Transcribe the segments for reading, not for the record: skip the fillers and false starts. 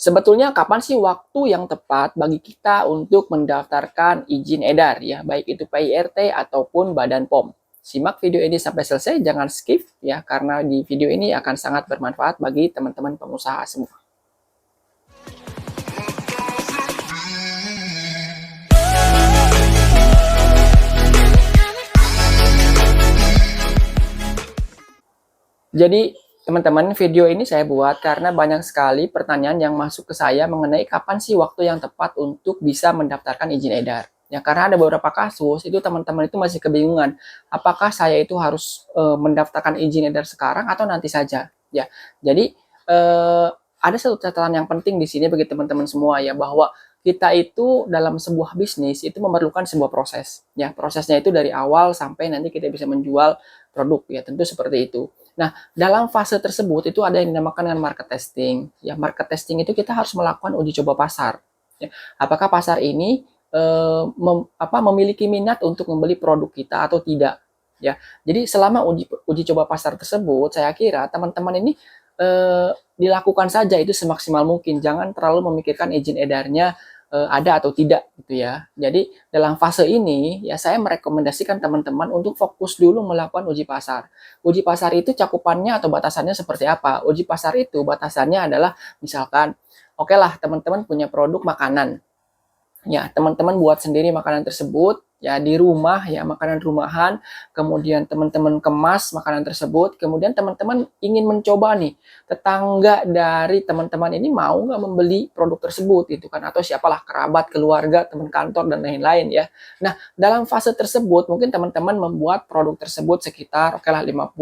Sebetulnya kapan sih waktu yang tepat bagi kita untuk mendaftarkan izin edar ya, baik itu PIRT ataupun Badan POM? Simak video ini sampai selesai, jangan skip ya, karena di video ini akan sangat bermanfaat bagi teman-teman pengusaha semua. Jadi teman-teman, video ini saya buat karena banyak sekali pertanyaan yang masuk ke saya mengenai kapan sih waktu yang tepat untuk bisa mendaftarkan izin edar. Ya, karena ada beberapa kasus itu teman-teman itu masih kebingungan, apakah saya itu harus mendaftarkan izin edar sekarang atau nanti saja. Ya, jadi ada satu catatan yang penting di sini bagi teman-teman semua ya, bahwa kita itu dalam sebuah bisnis itu memerlukan sebuah proses. Ya, prosesnya itu dari awal sampai nanti kita bisa menjual produk ya, tentu seperti itu. Nah, dalam fase tersebut itu ada yang dinamakan dengan market testing. Ya, market testing itu kita harus melakukan uji coba pasar. Ya, apakah pasar ini memiliki minat untuk membeli produk kita atau tidak? Ya, jadi selama uji coba pasar tersebut, saya kira teman-teman ini dilakukan saja itu semaksimal mungkin. Jangan terlalu memikirkan izin edarnya ada atau tidak gitu ya. Jadi dalam fase ini ya saya merekomendasikan teman-teman untuk fokus dulu melakukan uji pasar. Uji pasar itu cakupannya atau batasannya seperti apa? Uji pasar itu batasannya adalah misalkan oke lah teman-teman punya produk makanan. Ya, teman-teman buat sendiri makanan tersebut ya di rumah ya, makanan rumahan, kemudian teman-teman kemas makanan tersebut, kemudian teman-teman ingin mencoba nih, tetangga dari teman-teman ini mau nggak membeli produk tersebut gitu kan, atau siapalah kerabat, keluarga, teman kantor dan lain-lain ya. Nah, dalam fase tersebut mungkin teman-teman membuat produk tersebut sekitar oke lah 50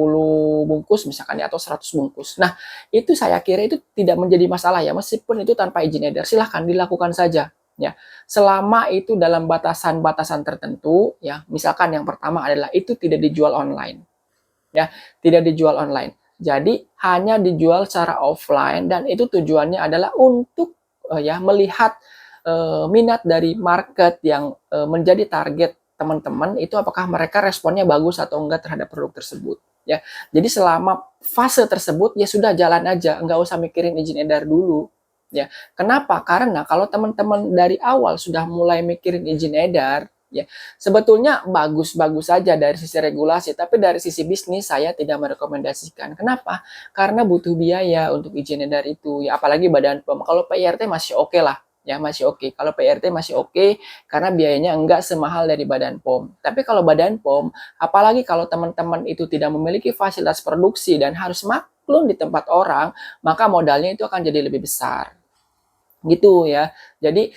bungkus misalkan ya, atau 100 bungkus. Nah, itu saya kira itu tidak menjadi masalah ya, meskipun itu tanpa izin edar, silahkan dilakukan saja. Ya, selama itu dalam batasan-batasan tertentu, ya, misalkan yang pertama adalah itu tidak dijual online, ya, tidak dijual online. Jadi hanya dijual secara offline dan itu tujuannya adalah untuk ya melihat minat dari market yang menjadi target teman-teman itu apakah mereka responnya bagus atau enggak terhadap produk tersebut. Ya, jadi selama fase tersebut ya sudah jalan aja, nggak usah mikirin izin edar dulu. Ya, kenapa? Karena kalau teman-teman dari awal sudah mulai mikirin izin edar, ya sebetulnya bagus-bagus saja dari sisi regulasi, tapi dari sisi bisnis saya tidak merekomendasikan. Kenapa? Karena butuh biaya untuk izin edar itu. Ya, apalagi Badan POM. Kalau PIRT masih oke lah, ya masih oke. Kalau PIRT masih oke karena biayanya enggak semahal dari Badan POM. Tapi kalau Badan POM, apalagi kalau teman-teman itu tidak memiliki fasilitas produksi dan harus maklum di tempat orang, maka modalnya itu akan jadi lebih besar. Gitu ya. Jadi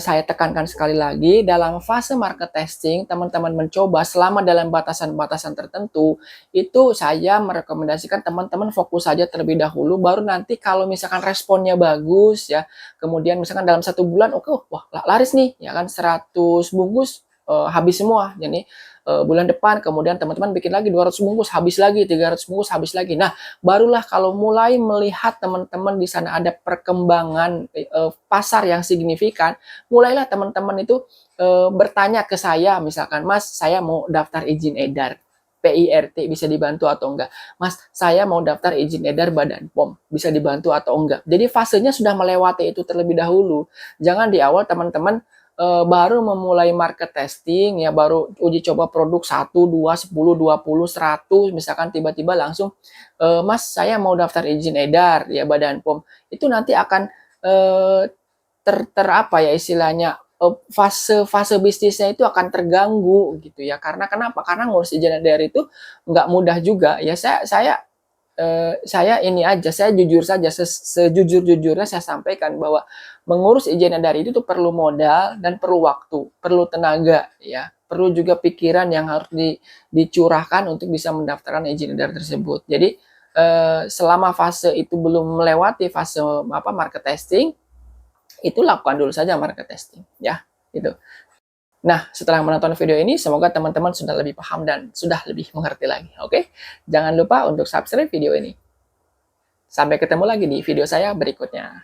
saya tekankan sekali lagi, dalam fase market testing, teman-teman mencoba selama dalam batasan-batasan tertentu, itu saya merekomendasikan teman-teman fokus saja terlebih dahulu, baru nanti kalau misalkan responnya bagus ya, kemudian misalkan dalam 1 bulan, oke, wah laris nih, ya kan 100 bungkus habis semua. Jadi bulan depan kemudian teman-teman bikin lagi 200 bungkus habis lagi, 300 bungkus habis lagi. Nah, barulah kalau mulai melihat teman-teman di sana ada perkembangan pasar yang signifikan, mulailah teman-teman itu bertanya ke saya, misalkan, Mas, saya mau daftar izin edar PIRT, bisa dibantu atau enggak? Mas, saya mau daftar izin edar Badan POM, bisa dibantu atau enggak? Jadi fasenya sudah melewati itu terlebih dahulu. Jangan di awal teman-teman baru memulai market testing ya, baru uji coba produk 1, 2, 10, 20, 100 misalkan tiba-tiba langsung Mas, saya mau daftar izin edar ya Badan POM. Itu nanti akan apa ya istilahnya, fase bisnisnya itu akan terganggu gitu ya. Karena kenapa? Karena ngurus izin edar itu nggak mudah juga ya. Saya ini aja, saya jujur saja, sejujur-jujurnya saya sampaikan bahwa mengurus izin edar itu tuh perlu modal dan perlu waktu, perlu tenaga ya, perlu juga pikiran yang harus dicurahkan untuk bisa mendaftarkan izin edar tersebut. Jadi selama fase itu belum melewati fase market testing, itu lakukan dulu saja market testing ya, gitu. Nah, setelah menonton video ini, semoga teman-teman sudah lebih paham dan sudah lebih mengerti lagi. Oke? Jangan lupa untuk subscribe video ini. Sampai ketemu lagi di video saya berikutnya.